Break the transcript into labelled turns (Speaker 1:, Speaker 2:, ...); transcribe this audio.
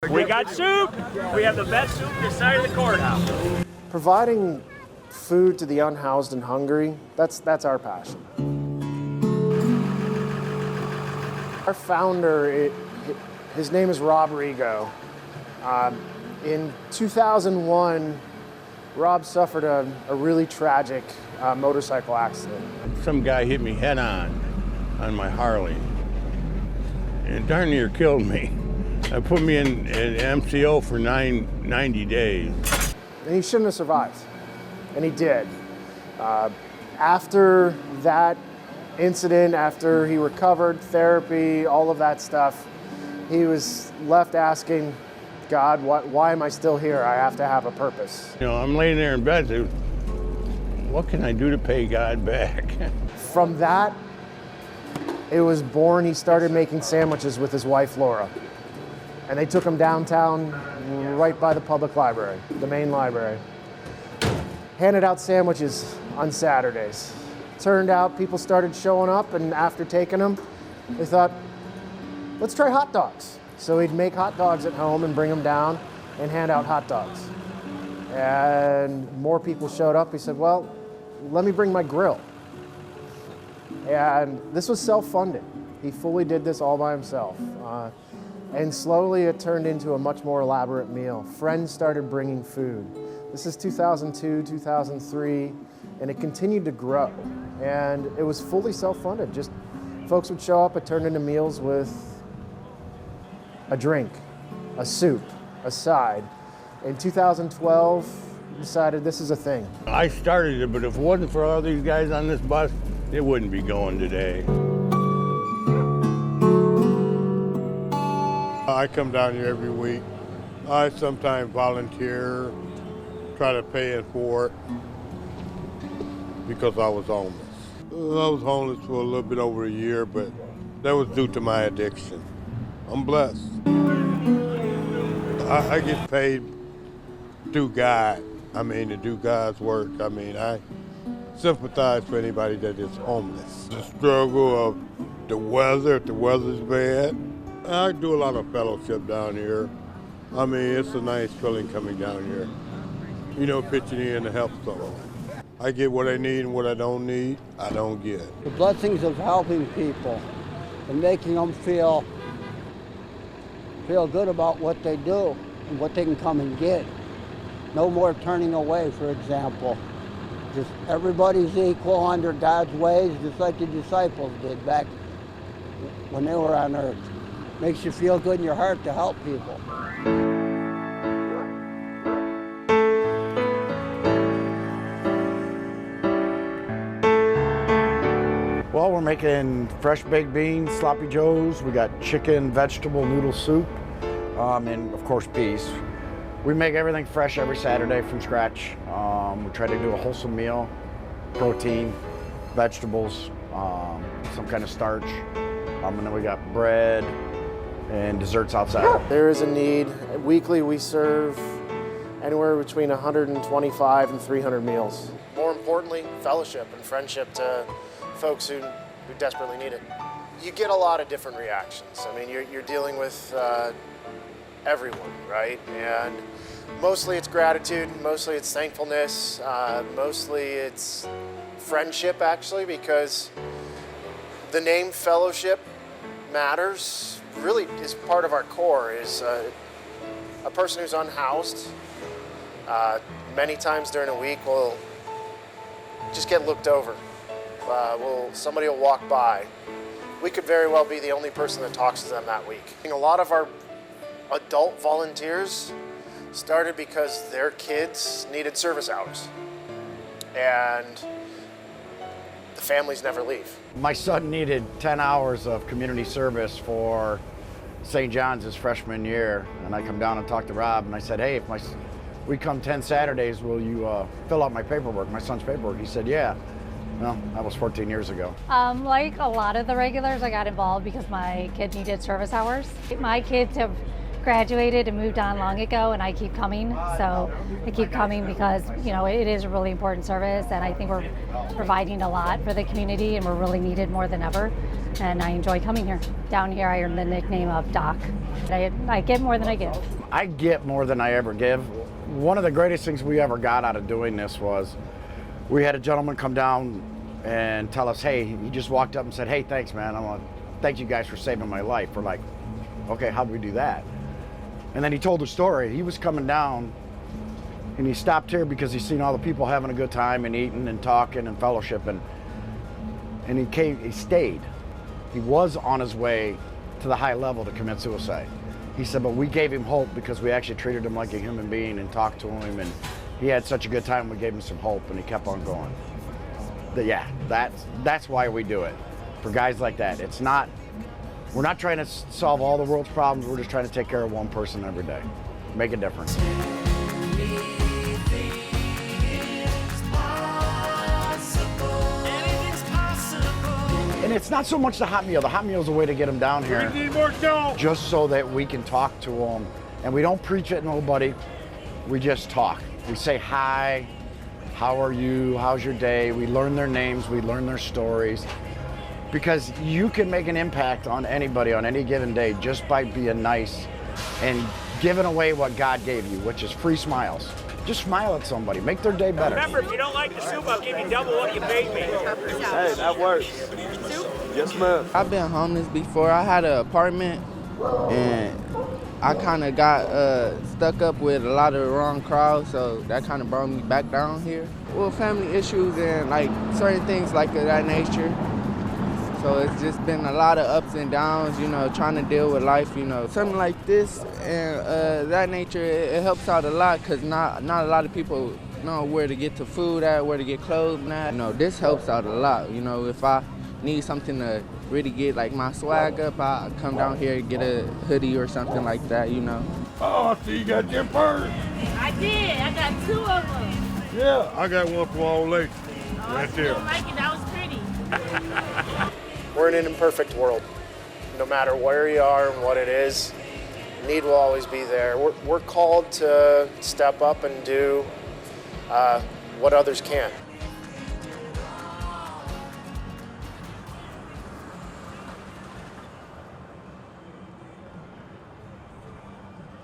Speaker 1: We got soup. We have the best soup this side of the courthouse.
Speaker 2: Providing food to the unhoused and hungry, that's our passion. Our founder, his name is Rob Rigo. In 2001, Rob suffered a really tragic motorcycle accident.
Speaker 3: Some guy hit me head on my Harley, and it darn near killed me. It put me in MCO for 90 days.
Speaker 2: And he shouldn't have survived, and he did. After that incident, after he recovered, therapy, all of that stuff, he was left asking, God, why am I still here? I have to have a purpose.
Speaker 3: You know, I'm laying there in bed, saying, what can I do to pay God back?
Speaker 2: From that, it was born. He started making sandwiches with his wife, Laura. And they took him downtown, right by the public library, the main library. Handed out sandwiches on Saturdays. Turned out people started showing up, and after taking them, they thought, let's try hot dogs. So he'd make hot dogs at home and bring them down and hand out hot dogs. And more people showed up. He said, well, let me bring my grill. And this was self-funded. He fully did this all by himself. And slowly it turned into a much more elaborate meal. Friends started bringing food. This is 2002, 2003, and it continued to grow. And it was fully self-funded. Just folks would show up, it turned into meals with a drink, a soup, a side. In 2012, decided this is a thing.
Speaker 3: I started it, but if it wasn't for all these guys on this bus, it wouldn't be going today.
Speaker 4: I come down here every week. I sometimes volunteer, try to pay it for it, because I was homeless. I was homeless for a little bit over a year, but that was due to my addiction. I'm blessed. I get paid through God. To do God's work. I sympathize for anybody that is homeless. The struggle of the weather, if the weather's bad. I do a lot of fellowship down here. It's a nice feeling coming down here. Pitching in to help someone. I get what I need and what I don't need, I don't get.
Speaker 5: The blessings of helping people and making them feel good about what they do and what they can come and get. No more turning away, for example. Just everybody's equal under God's ways, just like the disciples did back when they were on earth. Makes you feel good in your heart to help people.
Speaker 6: Well, we're making fresh baked beans, sloppy joes. We got chicken, vegetable, noodle soup, and of course peas. We make everything fresh every Saturday from scratch. We try to do a wholesome meal, protein, vegetables, some kind of starch, and then we got bread and desserts outside.
Speaker 2: There is a need. Weekly we serve anywhere between 125 and 300 meals. More importantly, fellowship and friendship to folks who desperately need it. You get a lot of different reactions. You're dealing with everyone, right? And mostly it's gratitude, mostly it's thankfulness, mostly it's friendship, actually, because the name fellowship matters, really is part of our core. Is a person who's unhoused many times during a week will just get looked over. Somebody will walk by. We could very well be the only person that talks to them that week. A lot of our adult volunteers started because their kids needed service hours, and the families never leave.
Speaker 6: My son needed 10 hours of community service for St. John's his freshman year, and I come down and talk to Rob, and I said, hey, if we come 10 Saturdays, will you fill out my paperwork, my son's paperwork? He said, yeah. Well, that was 14 years ago.
Speaker 7: Like a lot of the regulars, I got involved because my kid needed service hours. My kids have graduated and moved on long ago, and I keep coming. So I keep coming because, it is a really important service, and I think we're providing a lot for the community, and we're really needed more than ever. And I enjoy coming here. Down here, I earned the nickname of Doc. I get more than I give.
Speaker 6: I get more than I ever give. One of the greatest things we ever got out of doing this was we had a gentleman come down and tell us, hey, he just walked up and said, hey, thanks, man. I want to thank you guys for saving my life. We're like, okay, how'd we do that? And then he told the story. He was coming down and he stopped here because he's seen all the people having a good time and eating and talking and fellowshipping. And he stayed. He was on his way to the high level to commit suicide. He said, but we gave him hope because we actually treated him like a human being and talked to him, and he had such a good time, we gave him some hope, and he kept on going. But yeah, that's why we do it, for guys like that. We're not trying to solve all the world's problems, we're just trying to take care of one person every day, make a difference. And it's not so much the hot meal. The hot meal is a way to get them down here.
Speaker 4: We need more dough.
Speaker 6: Just so that we can talk to them. And we don't preach at nobody. We just talk. We say hi, how are you, how's your day? We learn their names, we learn their stories. Because you can make an impact on anybody on any given day just by being nice and giving away what God gave you, which is free smiles. Just smile at somebody, make their day better.
Speaker 1: Remember, if you don't like the soup, I'll give you double what you paid me.
Speaker 8: Hey, that works. Yes, ma'am.
Speaker 9: I've been homeless before. I had an apartment, and I kind of got stuck up with a lot of the wrong crowds, so that kind of brought me back down here. Well, family issues and like certain things like that nature. So it's just been a lot of ups and downs, trying to deal with life, Something like this and that nature, it helps out a lot because not a lot of people know where to get to food at, where to get clothes at. This helps out a lot. If I need something to really get like my swag up, I come down here and get a hoodie or something like that,
Speaker 4: Oh, I see you got your purse.
Speaker 10: I did. I got 2 of them.
Speaker 4: Yeah, I got one for old lady. Right there.
Speaker 10: I like it. That was pretty.
Speaker 2: We're in an imperfect world. No matter where you are and what it is, need will always be there. We're called to step up and do what others can't.